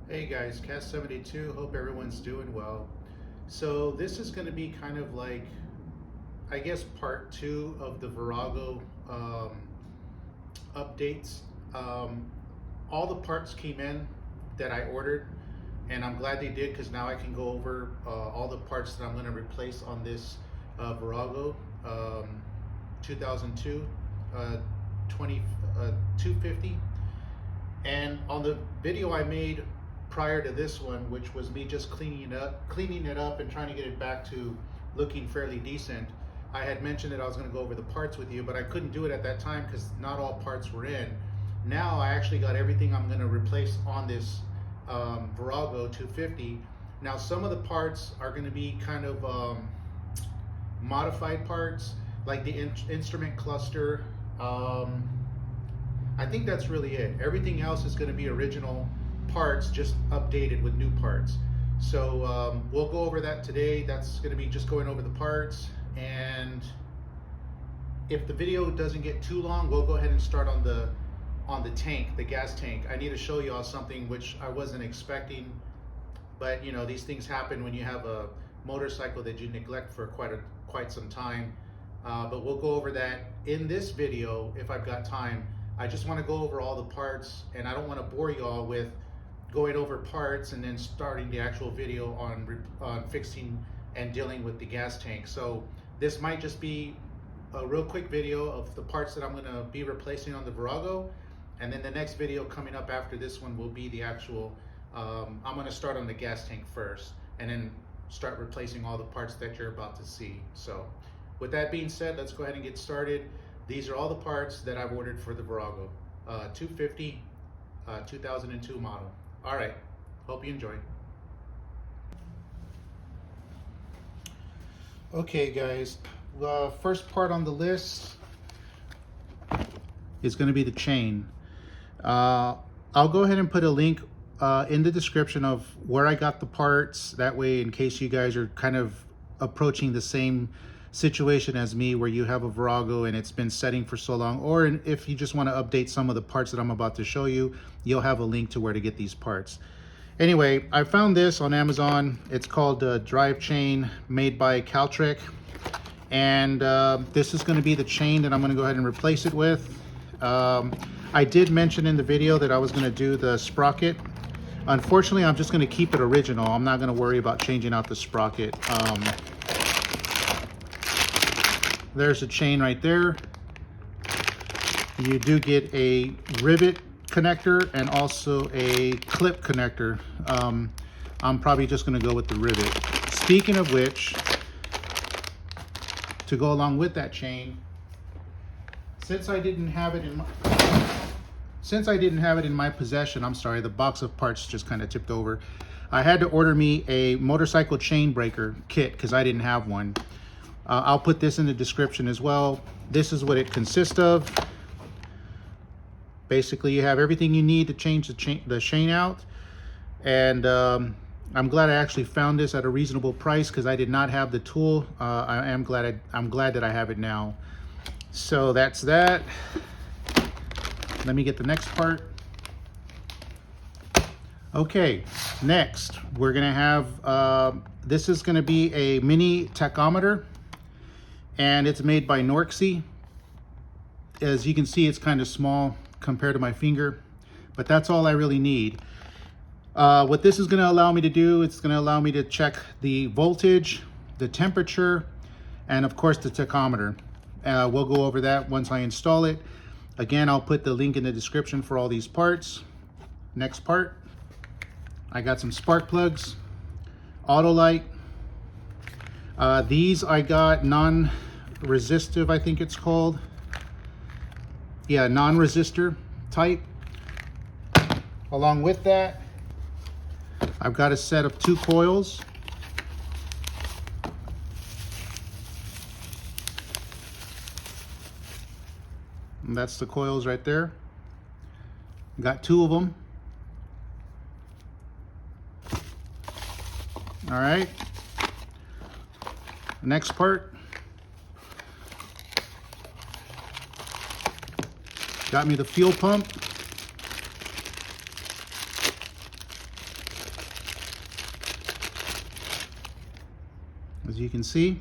Hey guys, Cast72, hope everyone's doing well. So this is going to be kind of like, I guess, part two of the Virago updates. Um, all the parts came in that I ordered, and I'm glad they did because now I can go over all the parts that I'm going to replace on this Virago 2002 250. And on the video I made prior to this one, which was me just cleaning it up and trying to get it back to looking fairly decent, I had mentioned that I was going to go over the parts with you, but I couldn't do it at that time because not all parts were in. Now I actually got everything I'm going to replace on this Virago 250. Now some of the parts are going to be kind of modified parts, like the instrument cluster. I think that's really it. Everything else is going to be original parts, just updated with new parts. So we'll go over that today. That's going to be just going over the parts, and if the video doesn't get too long, we'll go ahead and start on the tank, the gas tank. I need to show you all something which I wasn't expecting, but you know, these things happen when you have a motorcycle that you neglect for quite some time. But we'll go over that in this video if I've got time. I just want to go over all the parts, and I don't want to bore you all with going over parts and then starting the actual video on fixing and dealing with the gas tank. So this might just be a real quick video of the parts that I'm going to be replacing on the Virago, and then the next video coming up after this one will be the actual I'm going to start on the gas tank first and then start replacing all the parts that you're about to see. So with that being said, let's go ahead and get started. These are all the parts that I've ordered for the Virago 250 2002 model. All right, hope you enjoy. Okay guys, the first part on the list is going to be the chain. I'll go ahead and put a link in the description of where I got the parts. That way, in case you guys are kind of approaching the same situation as me, where you have a Virago and it's been setting for so long, or if you just want to update some of the parts that I'm about to show you, you'll have a link to where to get these parts. Anyway, I found this on Amazon. It's called Drive Chain, made by Caltrek, and this is going to be the chain that I'm going to go ahead and replace it with. I did mention in the video that I was going to do the sprocket. Unfortunately, I'm just going to keep it original. I'm not going to worry about changing out the sprocket. There's a chain right there. You do get a rivet connector and also a clip connector. I'm probably just going to go with the rivet. Speaking of which, to go along with that chain, since I didn't have it in my possession, I'm sorry, the box of parts just kind of tipped over. I had to order me a motorcycle chain breaker kit because I didn't have one. I'll put this in the description as well. This is what it consists of. Basically, you have everything you need to change the chain out. And I'm glad I actually found this at a reasonable price because I did not have the tool. I'm glad that I have it now. So that's that. Let me get the next part. Okay, next we're gonna have, this is gonna be a mini tachometer, and it's made by Norxy. As you can see, it's kind of small compared to my finger, but that's all I really need. What this is gonna allow me to do, it's gonna allow me to check the voltage, the temperature, and of course the tachometer. We'll go over that once I install it. Again, I'll put the link in the description for all these parts. Next part, I got some spark plugs, auto light. These I got non-resistive, I think it's called. Yeah, non-resistor type. Along with that, I've got a set of 2 coils. And that's the coils right there. Got 2 of them. All right. Next part. Got me the fuel pump. as you can see.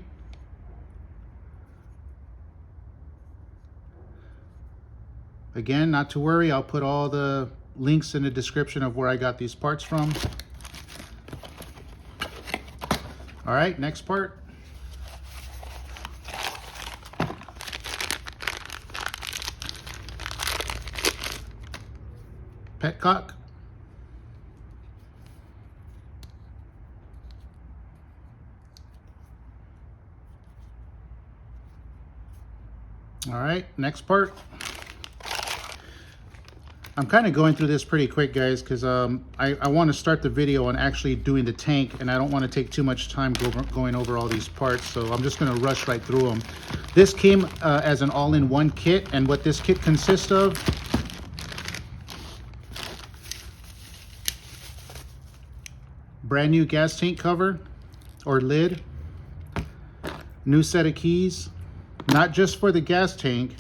Again, not to worry, I'll put all the links in the description of where I got these parts from. All right, next part. Petcock. All right, next part. I'm kind of going through this pretty quick, guys, because I want to start the video on actually doing the tank, and I don't want to take too much time going over all these parts, so I'm just going to rush right through them. This came as an all-in-one kit, and what this kit consists of: brand new gas tank cover or lid, new set of keys, not just for the gas tank,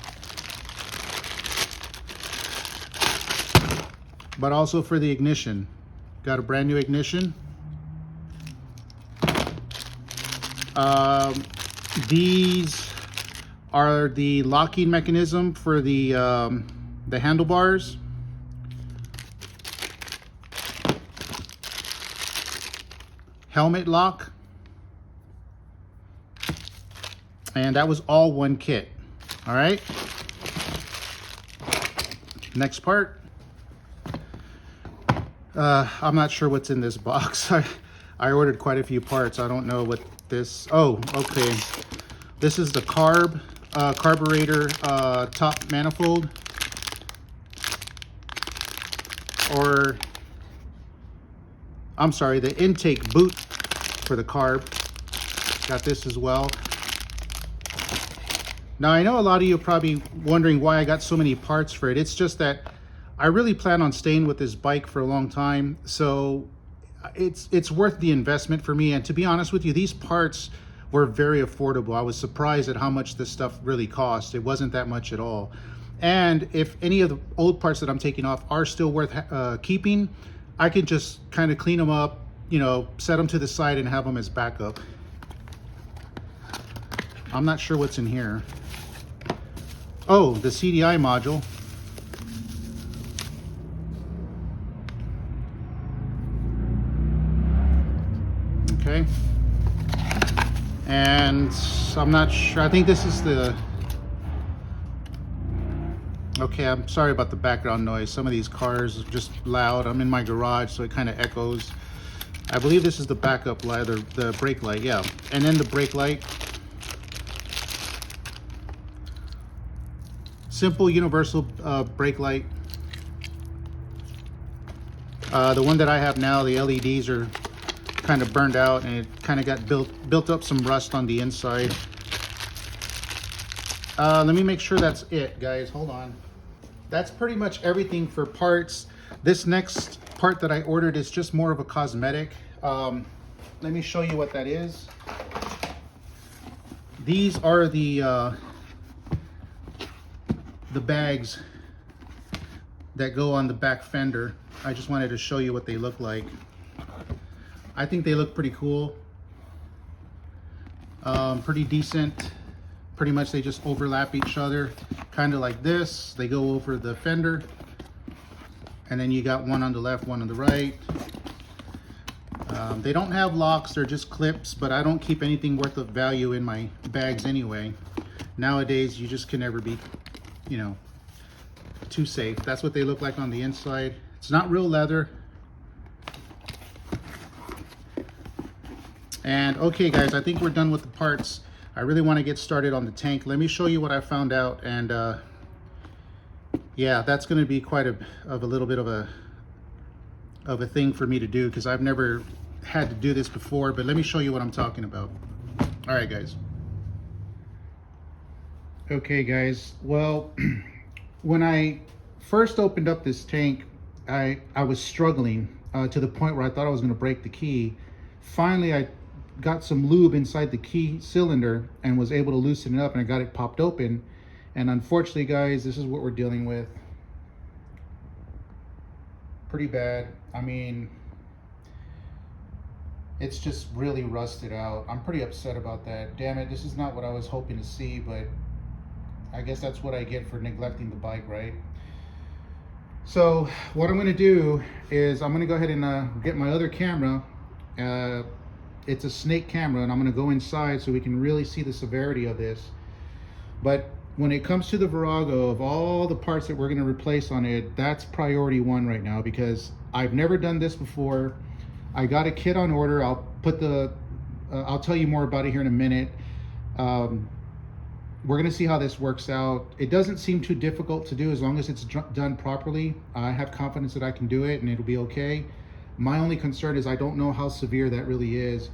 but also for the ignition. Got a brand new ignition. These are the locking mechanism for the handlebars. Helmet lock. And that was all one kit. All right. Next part. I'm not sure what's in this box. I ordered quite a few parts. I don't know what this... Oh, okay. This is the carburetor top manifold. Or, I'm sorry, the intake boot for the carb. Got this as well. Now, I know a lot of you are probably wondering why I got so many parts for it. It's just that I really plan on staying with this bike for a long time, so it's worth the investment for me. And to be honest with you, these parts were very affordable. I was surprised at how much this stuff really cost. It wasn't that much at all. And if any of the old parts that I'm taking off are still worth keeping, I can just kind of clean them up, you know, set them to the side and have them as backup. I'm not sure what's in here. Oh, the CDI module. Okay, and I'm not sure, I think this is the, okay, I'm sorry about the background noise. Some of these cars are just loud. I'm in my garage, so it kind of echoes. I believe this is the backup light, or the brake light, yeah. And then the brake light. Simple universal brake light. The one that I have now, the LEDs are kind of burned out, and it kind of got built up some rust on the inside. Let me make sure that's it, guys. Hold on. That's pretty much everything for parts. This next part that I ordered is just more of a cosmetic. Let me show you what that is. These are the bags that go on the back fender. I just wanted to show you what they look like. I think they look pretty cool. Pretty decent. Pretty much they just overlap each other, kind of like this. They go over the fender, and then you got one on the left, one on the right. They don't have locks, they're just clips, but I don't keep anything worth of value in my bags anyway. Nowadays, you just can never be, you know, too safe. That's what they look like on the inside. It's not real leather. And okay, guys, I think we're done with the parts. I really want to get started on the tank. Let me show you what I found out. And yeah, that's going to be quite a little bit of a thing for me to do, because I've never had to do this before. But let me show you what I'm talking about. All right, guys. Okay, guys. Well, when I first opened up this tank, I was struggling to the point where I thought I was going to break the key. Finally, I got some lube inside the key cylinder and was able to loosen it up, and I got it popped open. And unfortunately, guys, this is what we're dealing with. Pretty bad. I mean, It's just really rusted out. I'm pretty upset about that. Damn it, this is not what I was hoping to see, but I guess that's what I get for neglecting the bike, right? So what I'm gonna do is I'm gonna go ahead and get my other camera. It's a snake camera, and I'm gonna go inside so we can really see the severity of this. But when it comes to the Virago, of all the parts that we're gonna replace on it, that's priority one right now, because I've never done this before. I got a kit on order. I'll tell you more about it here in a minute. We're gonna see how this works out. It doesn't seem too difficult to do as long as it's done properly. I have confidence that I can do it and it'll be okay. My only concern is I don't know how severe that really is.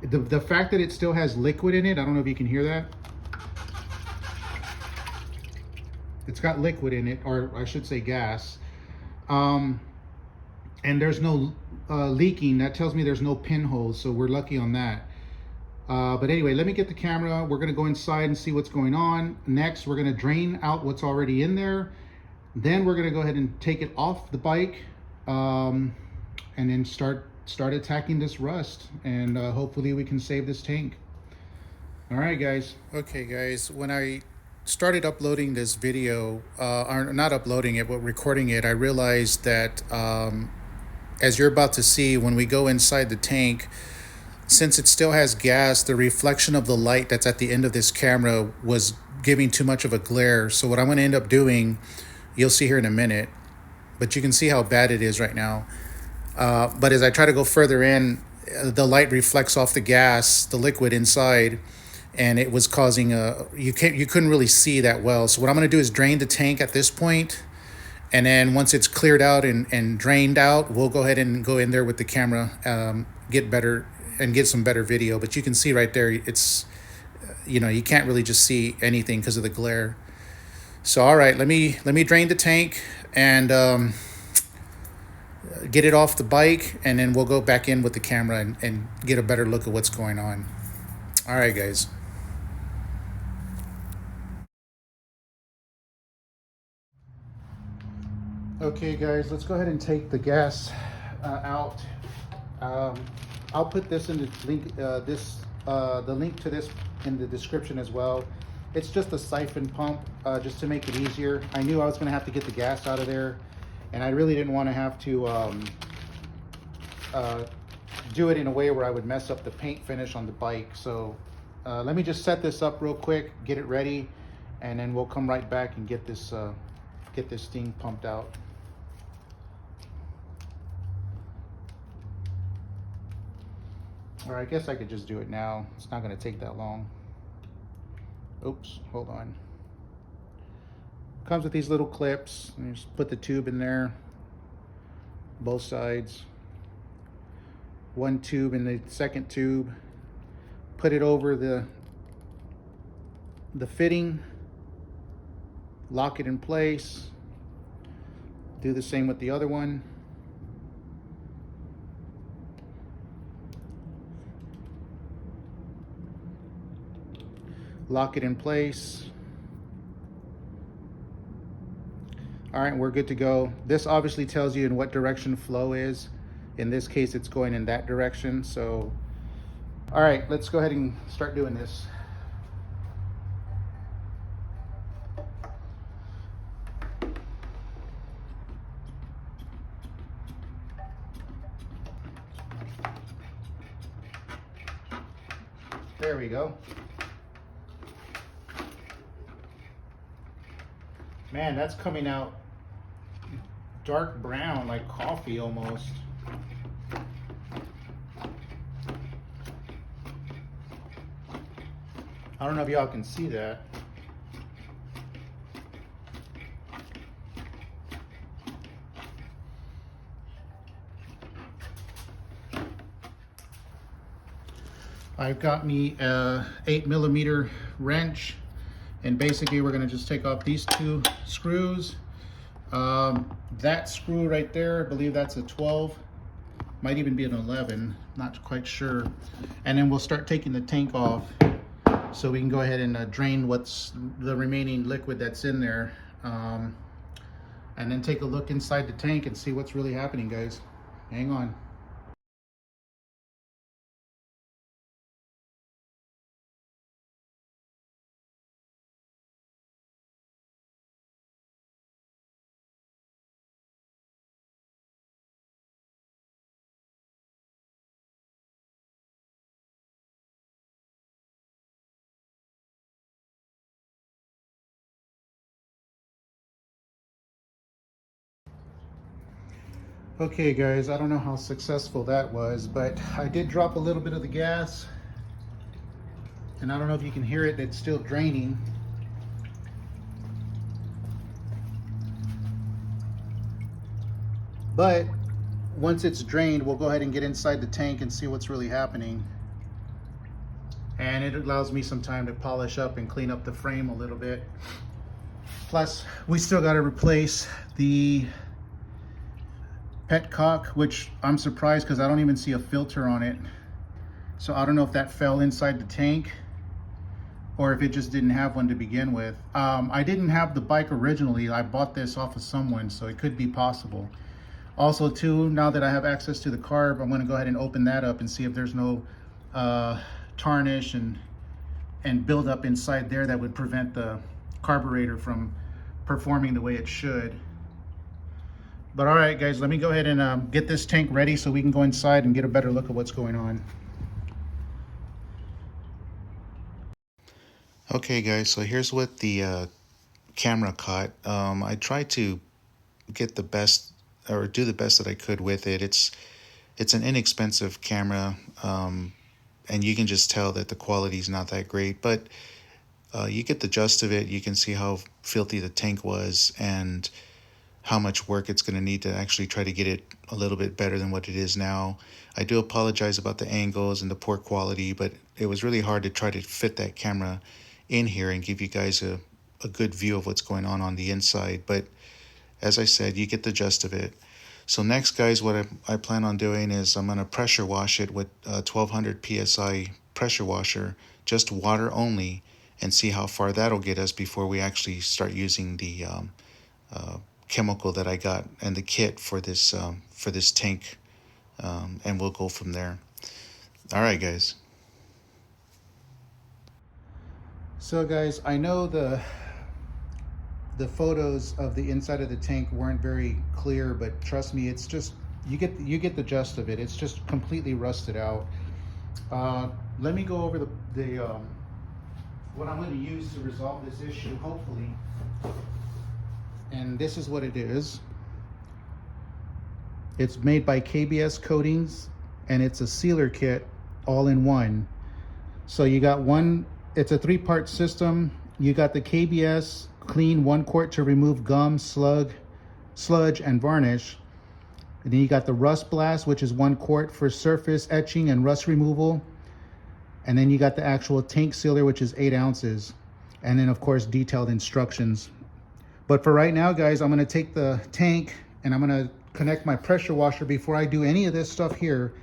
The fact that it still has liquid in it, I don't know if you can hear that. It's got liquid in it, or I should say gas. And there's no leaking. That tells me there's no pinholes, so we're lucky on that. But anyway, let me get the camera. We're gonna go inside and see what's going on. Next, we're gonna drain out what's already in there. Then we're gonna go ahead and take it off the bike, and then start attacking this rust, and hopefully we can save this tank. All right, guys. Okay, guys, when I started uploading this video, or not uploading it, but recording it, I realized that as you're about to see, when we go inside the tank, since it still has gas, the reflection of the light that's at the end of this camera was giving too much of a glare. So what I'm going to end up doing, you'll see here in a minute, but you can see how bad it is right now. But as I try to go further in, the light reflects off the gas, the liquid inside, and it was causing you couldn't really see that well. So what I'm going to do is drain the tank at this point, and then once it's cleared out and drained out, we'll go ahead and go in there with the camera, get some better video. But you can see right there, it's, you can't really just see anything because of the glare. So all right, let me drain the tank and get it off the bike, and then we'll go back in with the camera and get a better look at what's going on. All right, guys. Okay, guys, let's go ahead and take the gas out. I'll put this in the link, the link to this in the description as well. It's just a siphon pump, just to make it easier. I knew I was going to have to get the gas out of there, and I really didn't want to have to do it in a way where I would mess up the paint finish on the bike. So let me just set this up real quick, get it ready, and then we'll come right back and get this thing pumped out. Or I guess I could just do it now. It's not going to take that long. Oops, hold on. Comes with these little clips. You just put the tube in there, both sides. One tube in the second tube. Put it over the fitting. Lock it in place. Do the same with the other one. Lock it in place. All right, we're good to go. This obviously tells you in what direction flow is. In this case, it's going in that direction. So, all right, let's go ahead and start doing this. There we go. Man, that's coming out dark brown, like coffee almost. I don't know if y'all can see that. I've got me a 8mm wrench, and basically we're going to just take off these two screws. That screw right there, I believe that's a 12, might even be an 11, not quite sure. And then we'll start taking the tank off so we can go ahead and drain what's the remaining liquid that's in there, and then take a look inside the tank and see what's really happening, guys. Hang on. Okay guys, I don't know how successful that was, but I did drop a little bit of the gas, and I don't know if you can hear it, it's still draining. But once it's drained, we'll go ahead and get inside the tank and see what's really happening. And it allows me some time to polish up and clean up the frame a little bit. Plus, we still got to replace the petcock, which I'm surprised because I don't even see a filter on it. So I don't know if that fell inside the tank or if it just didn't have one to begin with. I didn't have the bike originally. I bought this off of someone, so it could be possible. Also too, now that I have access to the carb, I'm going to go ahead and open that up and see if there's no tarnish and build up inside there that would prevent the carburetor from performing the way it should. But all right guys, let me go ahead and get this tank ready so we can go inside and get a better look at what's going on. Okay guys, so here's what the camera caught. I tried to get the best, or do the best that I could with it. It's an inexpensive camera, and you can just tell that the quality is not that great, but you get the gist of it. You can see how filthy the tank was and how much work it's going to need to actually try to get it a little bit better than what it is now. I do apologize about the angles and the poor quality, but it was really hard to try to fit that camera in here and give you guys a good view of what's going on the inside. But as I said, you get the gist of it. So next guys, what I plan on doing is I'm going to pressure wash it with 1200 psi pressure washer, just water only, and see how far that'll get us before we actually start using the chemical that I got and the kit for this tank, and we'll go from there. All right guys. So guys, I know the photos of the inside of the tank weren't very clear, but trust me, it's just, you get the gist of it. It's just completely rusted out. Let me go over the what I'm going to use to resolve this issue, hopefully. And this is what it is. It's made by KBS Coatings, and it's a sealer kit all in one. So you got one, it's a 3-part system. You got the KBS Clean 1 quart to remove gum, sludge, and varnish. And then you got the Rust Blast, which is 1 quart for surface etching and rust removal. And then you got the actual tank sealer, which is 8 ounces. And then of course, detailed instructions. But for right now, guys, I'm gonna take the tank and I'm gonna connect my pressure washer before I do any of this stuff here.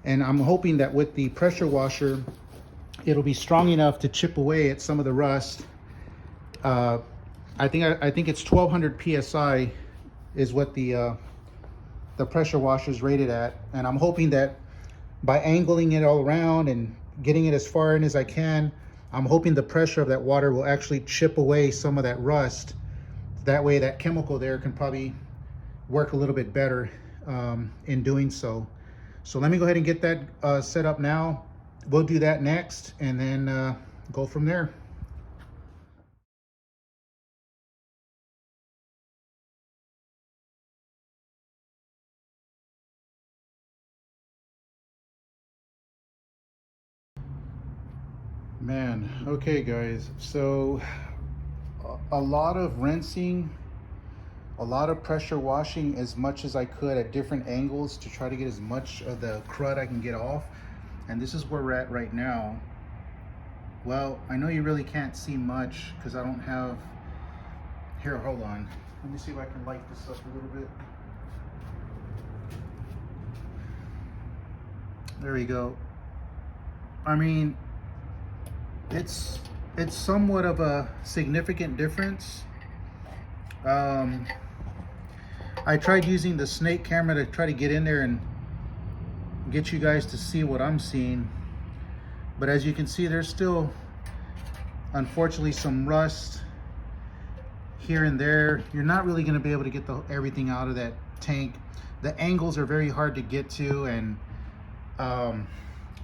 And I'm hoping that with the pressure washer, it'll be strong enough to chip away at some of the rust. I think it's 1200 psi is what the pressure washer is rated at, and I'm hoping that by angling it all around and getting it as far in as I can, I'm hoping the pressure of that water will actually chip away some of that rust. That way that chemical there can probably work a little bit better in doing so. So let me go ahead and get that set up now. We'll do that next and then go from there. Man, okay guys, so a lot of rinsing, a lot of pressure washing as much as I could at different angles to try to get as much of the crud I can get off. And this is where we're at right now. Well, I know you really can't see much because I don't have, here, hold on. Let me see if I can light this up a little bit. There we go. I mean, it's somewhat of a significant difference. I tried using the snake camera to try to get in there and get you guys to see what I'm seeing, but as you can see, there's still unfortunately some rust here and there. You're not really going to be able to get everything out of that tank. The angles are very hard to get to, and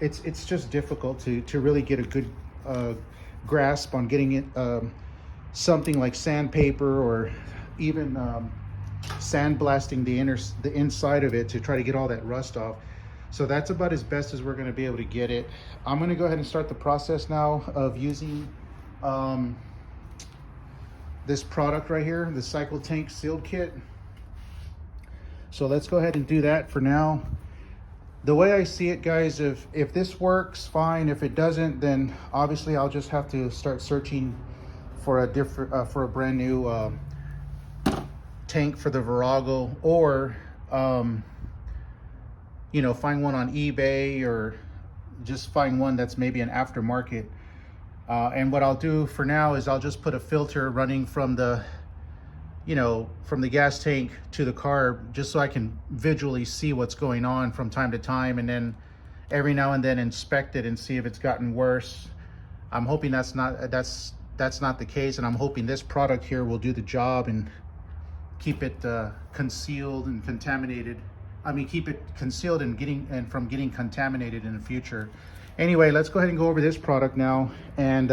it's just difficult to really get a good grasp on getting it something like sandpaper or even sandblasting the inside of it to try to get all that rust off. So that's about as best as we're going to be able to get it. I'm going to go ahead and start the process now of using this product right here, the Cycle Tank Sealed Kit. So let's go ahead and do that for now. The way I see it, guys, if this works, fine. If it doesn't, then obviously I'll just have to start searching for a brand new tank for the Virago, or you know, find one on eBay, or just find one that's maybe an aftermarket. And what I'll do for now is I'll just put a filter running from the, you know, from the gas tank to the car, just so I can visually see what's going on from time to time, and then every now and then inspect it and see if it's gotten worse. I'm hoping that's not the case, and I'm hoping this product here will do the job and keep it concealed and contaminated. I mean, keep it concealed and from getting contaminated in the future. Anyway, let's go ahead and go over this product now, and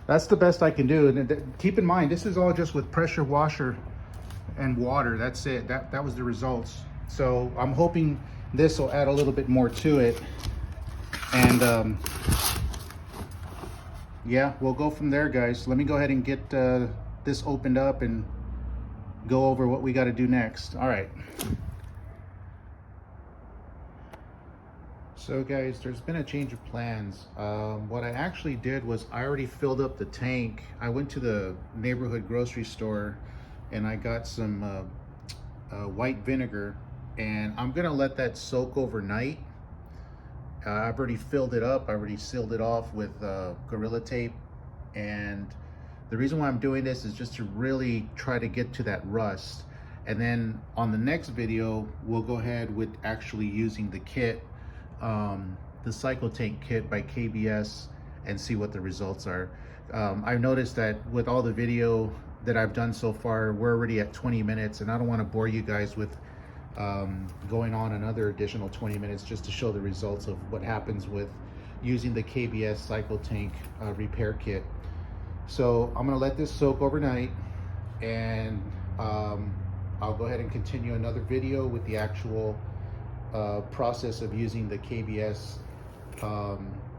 that's the best I can do. And keep in mind, this is all just with pressure washer and water. That's it. That was the results. So I'm hoping this will add a little bit more to it, and yeah, we'll go from there, guys. Let me go ahead and get this opened up and go over what we got to do next. All right. So guys, there's been a change of plans. What I actually did was I already filled up the tank. I went to the neighborhood grocery store and I got some white vinegar, and I'm gonna let that soak overnight. I've already filled it up. I already sealed it off with Gorilla Tape, and the reason why I'm doing this is just to really try to get to that rust. And then on the next video, we'll go ahead with actually using the kit, the Cycle Tank Kit by KBS, and see what the results are. I've noticed that with all the video that I've done so far, we're already at 20 minutes, and I don't want to bore you guys with going on another additional 20 minutes just to show the results of what happens with using the KBS Cycle Tank repair kit. So I'm going to let this soak overnight, and I'll go ahead and continue another video with the actual process of using the KBS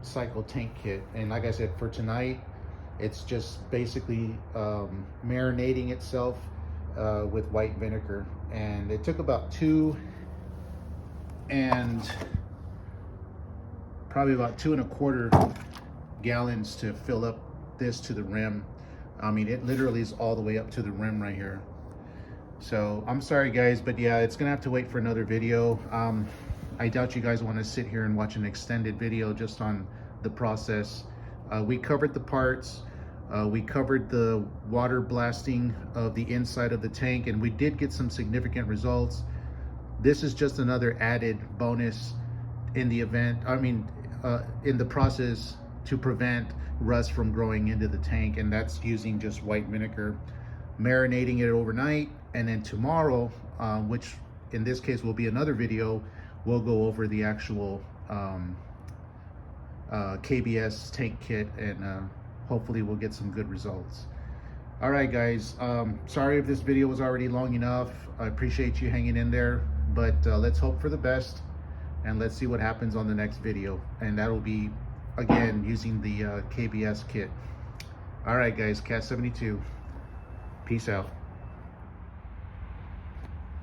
Cycle Tank Kit. And like I said, for tonight, it's just basically marinating itself with white vinegar. And it took about 2 and probably about 2¼ gallons to fill up this to the rim. I mean, it literally is all the way up to the rim right here. So I'm sorry guys, but yeah, it's gonna have to wait for another video. I doubt you guys want to sit here and watch an extended video just on the process. We covered the parts, we covered the water blasting of the inside of the tank, and we did get some significant results. This is just another added bonus in the event, in the process to prevent rust from growing into the tank, and that's using just white vinegar, marinating it overnight, and then tomorrow, which in this case will be another video, we'll go over the actual KBS tank kit, and hopefully we'll get some good results. All right guys, sorry if this video was already long enough. I appreciate you hanging in there, but let's hope for the best, and let's see what happens on the next video, and that'll be again using the KBS kit. All right guys, Cat 72, peace out.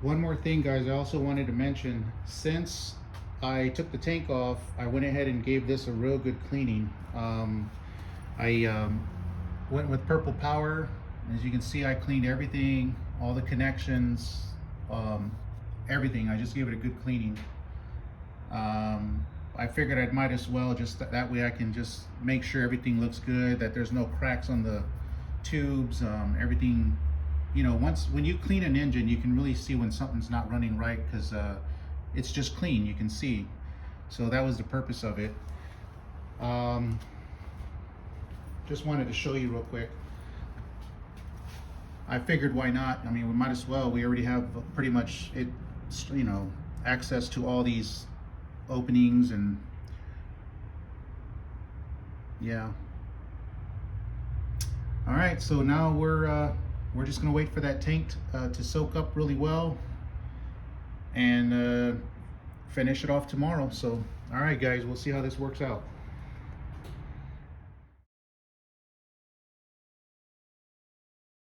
One more thing guys, I also wanted to mention, since I took the tank off, I went ahead and gave this a real good cleaning. I went with Purple Power. As you can see, I cleaned everything, all the connections, everything. I just gave it a good cleaning. I figured I might as well, just that way I can just make sure everything looks good, that there's no cracks on the tubes, everything. You know, when you clean an engine, you can really see when something's not running right, because it's just clean, you can see. So that was the purpose of it. Just wanted to show you real quick. I figured why not? I mean, we might as well. We already have pretty much it, you know, access to all these openings, and yeah. All right, so now we're we're just gonna wait for that tank to soak up really well and finish it off tomorrow. So all right guys, we'll see how this works out.